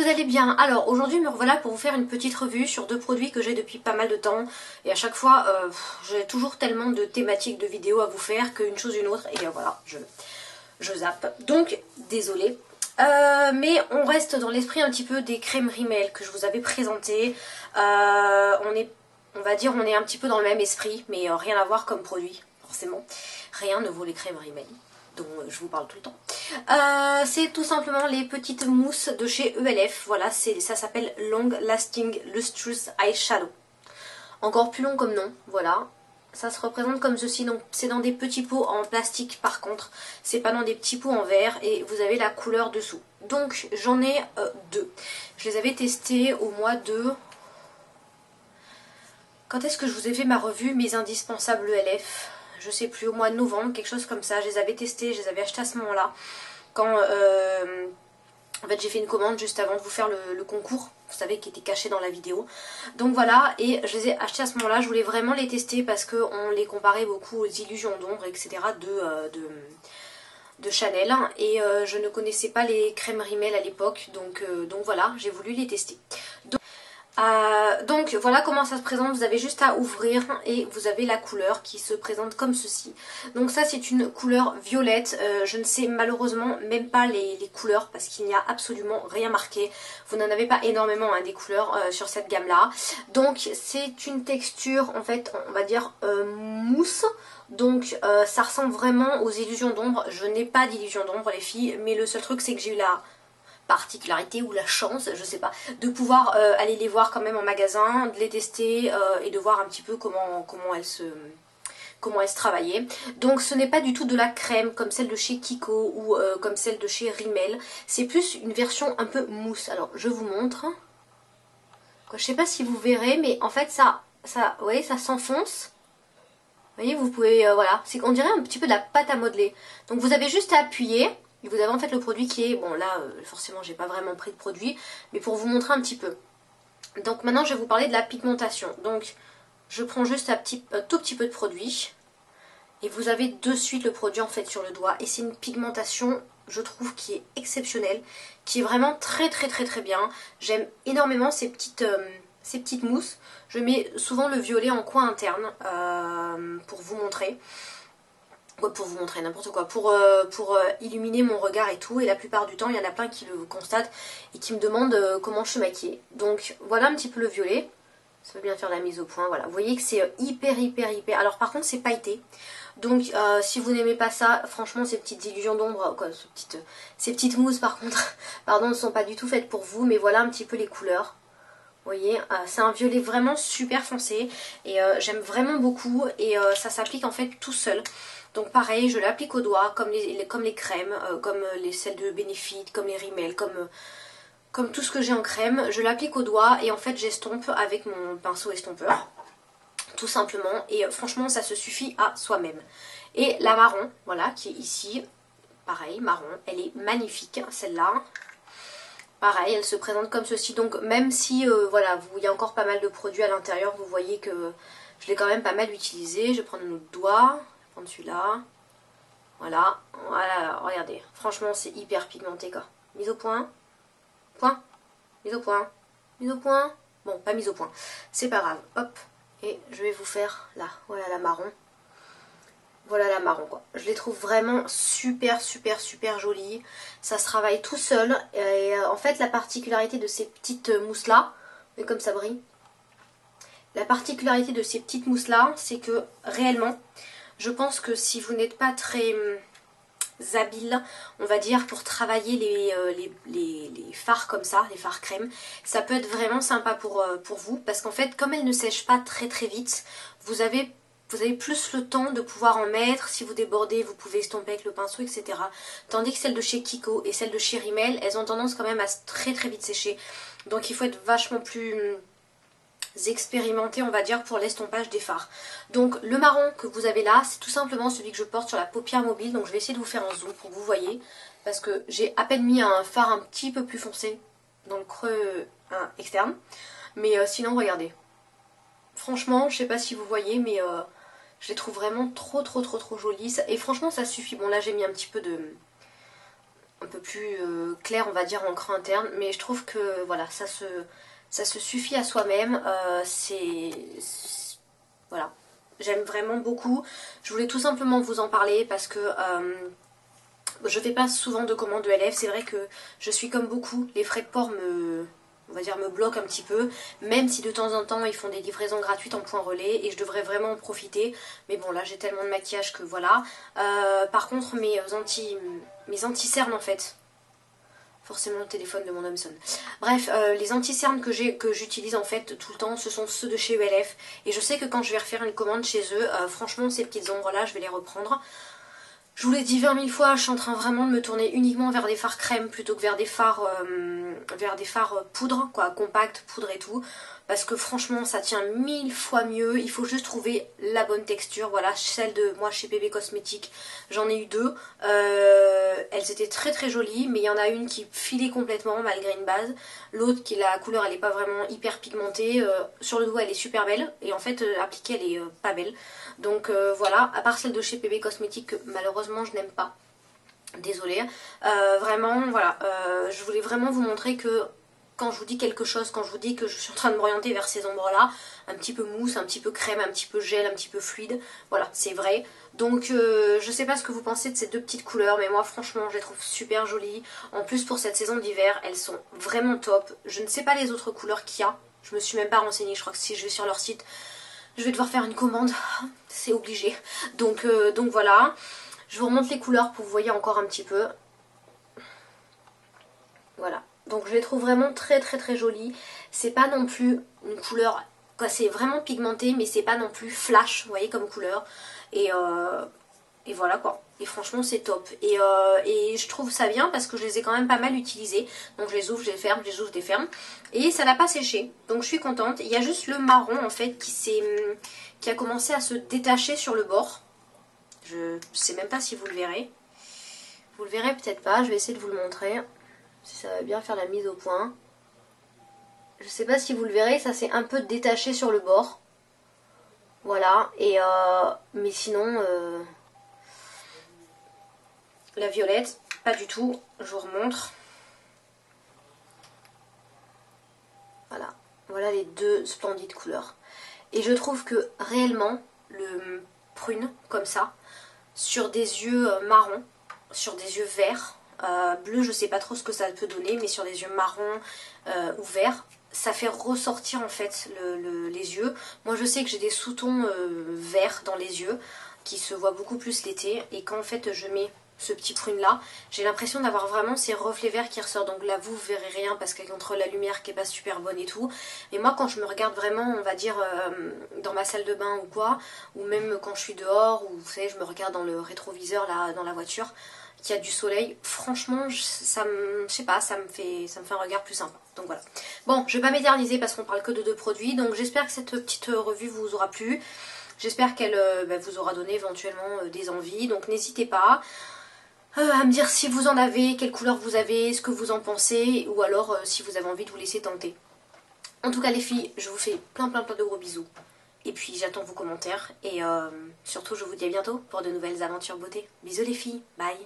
vous allez bien. Alors aujourd'hui me revoilà pour vous faire une petite revue sur deux produits que j'ai depuis pas mal de temps. Et à chaque fois j'ai toujours tellement de thématiques de vidéos à vous faire qu'une chose une autre. Et voilà, je zappe. Donc désolée. Mais on reste dans l'esprit un petit peu des crèmes Rimmel que je vous avais présentées. On va dire on est un petit peu dans le même esprit, mais rien à voir comme produit, forcément. Rien ne vaut les crèmes Rimmel, dont je vous parle tout le temps. C'est tout simplement les petites mousses de chez ELF. Voilà, ça s'appelle Long Lasting Lustrous Eyeshadow. Encore plus long comme nom, voilà. Ça se représente comme ceci, donc c'est dans des petits pots en plastique par contre, c'est pas dans des petits pots en verre et vous avez la couleur dessous. Donc j'en ai deux. Je les avais testés au mois de... Quand est-ce que je vous ai fait ma revue, mes indispensables ELF? Je sais plus, au mois de novembre, quelque chose comme ça. Je les avais testés, je les avais achetés à ce moment-là. Quand en fait j'ai fait une commande juste avant de vous faire le concours, vous savez, qui était caché dans la vidéo. Donc voilà, et je les ai achetés à ce moment-là. Je voulais vraiment les tester parce qu'on les comparait beaucoup aux illusions d'ombre, etc. de Chanel. Et je ne connaissais pas les crèmes Rimmel à l'époque, donc voilà, j'ai voulu les tester. Donc voilà comment ça se présente. Vous avez juste à ouvrir et vous avez la couleur qui se présente comme ceci. Donc ça c'est une couleur violette. Je ne sais malheureusement même pas les couleurs parce qu'il n'y a absolument rien marqué. Vous n'en avez pas énormément des couleurs sur cette gamme là. Donc c'est une texture en fait on va dire mousse. Donc ça ressemble vraiment aux illusions d'ombre. Je n'ai pas d'illusions d'ombre les filles, mais le seul truc c'est que j'ai eu la particularité ou la chance, je sais pas, de pouvoir aller les voir quand même en magasin, de les tester et de voir un petit peu comment elles se travaillaient. Donc ce n'est pas du tout de la crème comme celle de chez Kiko ou comme celle de chez Rimmel, c'est plus une version un peu mousse. Alors je vous montre. Je sais pas si vous verrez, mais en fait ça vous voyez, ça s'enfonce. Vous voyez, vous pouvez, voilà, on dirait un petit peu de la pâte à modeler. Donc vous avez juste à appuyer. Et vous avez en fait le produit qui est, bon là forcément j'ai pas vraiment pris de produit, mais pour vous montrer un petit peu. Donc maintenant je vais vous parler de la pigmentation. Donc je prends juste un tout petit peu de produit. Et vous avez de suite le produit en fait sur le doigt. Et c'est une pigmentation, je trouve, qui est exceptionnelle. Qui est vraiment très bien. J'aime énormément ces petites mousses. Je mets souvent le violet en coin interne pour vous montrer. Pour vous montrer n'importe quoi, pour illuminer mon regard et tout, et la plupart du temps il y en a plein qui le constatent et qui me demandent comment je suis maquillée. Donc voilà un petit peu le violet, ça veut bien faire la mise au point, voilà, vous voyez que c'est hyper, alors par contre c'est pailleté, donc si vous n'aimez pas ça, franchement ces petites illusions d'ombre, ces petites mousses par contre, pardon, ne sont pas du tout faites pour vous, mais voilà un petit peu les couleurs. Vous voyez, c'est un violet vraiment super foncé et j'aime vraiment beaucoup et ça s'applique en fait tout seul. Donc pareil, je l'applique au doigt comme les crèmes, comme celles de Benefit, comme les Rimmel, comme tout ce que j'ai en crème. Je l'applique au doigt et en fait j'estompe avec mon pinceau estompeur, tout simplement. Et franchement ça se suffit à soi-même. Et la marron, voilà, qui est ici, pareil, marron, elle est magnifique celle-là. Pareil, elle se présente comme ceci, donc même si voilà, il y a encore pas mal de produits à l'intérieur, vous voyez que je l'ai quand même pas mal utilisé. Je vais prendre un autre doigt, je vais prendre celui-là, voilà, regardez, franchement c'est hyper pigmenté quoi. Mise au point, mise au point, mise au point, bon pas mise au point, c'est pas grave, hop, et je vais vous faire là, voilà la marron. Voilà la marron quoi. Je les trouve vraiment super jolie. Ça se travaille tout seul. Et en fait la particularité de ces petites mousses là, et comme ça brille. La particularité de ces petites mousses là, c'est que réellement, je pense que si vous n'êtes pas très habile, on va dire, pour travailler les fards comme ça, les fards crème, ça peut être vraiment sympa pour vous. Parce qu'en fait, comme elles ne sèchent pas très vite, vous avez plus le temps de pouvoir en mettre. Si vous débordez, vous pouvez estomper avec le pinceau, etc. Tandis que celles de chez Kiko et celles de chez Rimmel, elles ont tendance quand même à très vite sécher. Donc il faut être vachement plus expérimenté, on va dire, pour l'estompage des fards. Donc le marron que vous avez là, c'est tout simplement celui que je porte sur la paupière mobile. Donc je vais essayer de vous faire un zoom pour que vous voyez. Parce que j'ai à peine mis un fard un petit peu plus foncé dans le creux externe. Mais sinon, regardez. Franchement, je sais pas si vous voyez, mais je les trouve vraiment trop jolies. Et franchement, ça suffit. Bon, là, j'ai mis un petit peu un peu plus clair, on va dire, en creux interne. Mais je trouve que voilà, ça se suffit à soi-même. Voilà. J'aime vraiment beaucoup. Je voulais tout simplement vous en parler parce que je fais pas souvent de commandes de LF. C'est vrai que je suis comme beaucoup. Les frais de port on va dire, me bloquent un petit peu. Même si de temps en temps ils font des livraisons gratuites en point relais. Et je devrais vraiment en profiter. Mais bon, là j'ai tellement de maquillage que voilà. Par contre, mes anti-cernes en fait. Forcément le téléphone de mon homme sonne. Bref, les anti-cernes que j'utilise en fait tout le temps, ce sont ceux de chez ULF. Et je sais que quand je vais refaire une commande chez eux, franchement ces petites ombres là, je vais les reprendre. Je vous l'ai dit 20 000 fois, je suis en train vraiment de me tourner uniquement vers des fards crème plutôt que vers des fards poudre, quoi, compact, poudre et tout. Parce que franchement ça tient 1000 fois mieux, il faut juste trouver la bonne texture. Voilà, celle de moi chez PB Cosmétiques, j'en ai eu deux. Elles étaient très très jolies, mais il y en a une qui filait complètement malgré une base. L'autre, la couleur elle est pas vraiment hyper pigmentée. Sur le doigt elle est super belle, et en fait appliquée elle est pas belle. Donc voilà, à part celle de chez PB Cosmétiques que malheureusement je n'aime pas. Désolée. Vraiment, voilà, je voulais vraiment vous montrer que quand je vous dis quelque chose, quand je vous dis que je suis en train de m'orienter vers ces ombres-là, un petit peu mousse, un petit peu crème, un petit peu gel, un petit peu fluide, voilà, c'est vrai. Donc je sais pas ce que vous pensez de ces deux petites couleurs, mais moi franchement je les trouve super jolies. En plus pour cette saison d'hiver, elles sont vraiment top. Je ne sais pas les autres couleurs qu'il y a, je me suis même pas renseignée, je crois que si je vais sur leur site, je vais devoir faire une commande, c'est obligé. Donc voilà, je vous remonte les couleurs pour que vous voyez encore un petit peu. Voilà. Donc je les trouve vraiment très très très jolies. C'est pas non plus une couleur, quoi, c'est vraiment pigmenté, mais c'est pas non plus flash, vous voyez, comme couleur. Et voilà quoi. Et franchement c'est top. Et je trouve ça bien parce que je les ai quand même pas mal utilisés. Donc je les ouvre, je les ferme, je les ouvre, je les ferme. Et ça n'a pas séché. Donc je suis contente. Il y a juste le marron en fait qui a commencé à se détacher sur le bord. Je sais même pas si vous le verrez. Vous le verrez peut-être pas, je vais essayer de vous le montrer. Si ça va bien faire la mise au point. Je sais pas si vous le verrez, ça s'est un peu détaché sur le bord. Voilà, mais sinon, la violette, pas du tout, je vous remontre. Voilà, voilà les deux splendides couleurs. Et je trouve que réellement, le prune, comme ça, sur des yeux marrons, sur des yeux verts, bleu, je sais pas trop ce que ça peut donner, mais sur des yeux marrons ou verts, ça fait ressortir en fait les yeux. Moi je sais que j'ai des sous-tons verts dans les yeux qui se voient beaucoup plus l'été, et quand en fait je mets ce petit prune là, j'ai l'impression d'avoir vraiment ces reflets verts qui ressortent. Donc là vous verrez rien parce qu'il y a contre la lumière qui est pas super bonne et tout, mais moi quand je me regarde vraiment, on va dire dans ma salle de bain ou quoi, ou même quand je suis dehors, ou vous savez je me regarde dans le rétroviseur là dans la voiture, qu'il y a du soleil, franchement je sais pas, ça me fait un regard plus sympa. Donc voilà. Bon, je vais pas m'éterniser parce qu'on parle que de deux produits, donc j'espère que cette petite revue vous aura plu. J'espère qu'elle vous aura donné éventuellement des envies, donc n'hésitez pas à me dire si vous en avez, quelle couleur vous avez, ce que vous en pensez, ou alors si vous avez envie de vous laisser tenter. En tout cas les filles, je vous fais plein de gros bisous. Et puis j'attends vos commentaires, et surtout je vous dis à bientôt pour de nouvelles aventures beauté. Bisous les filles, bye.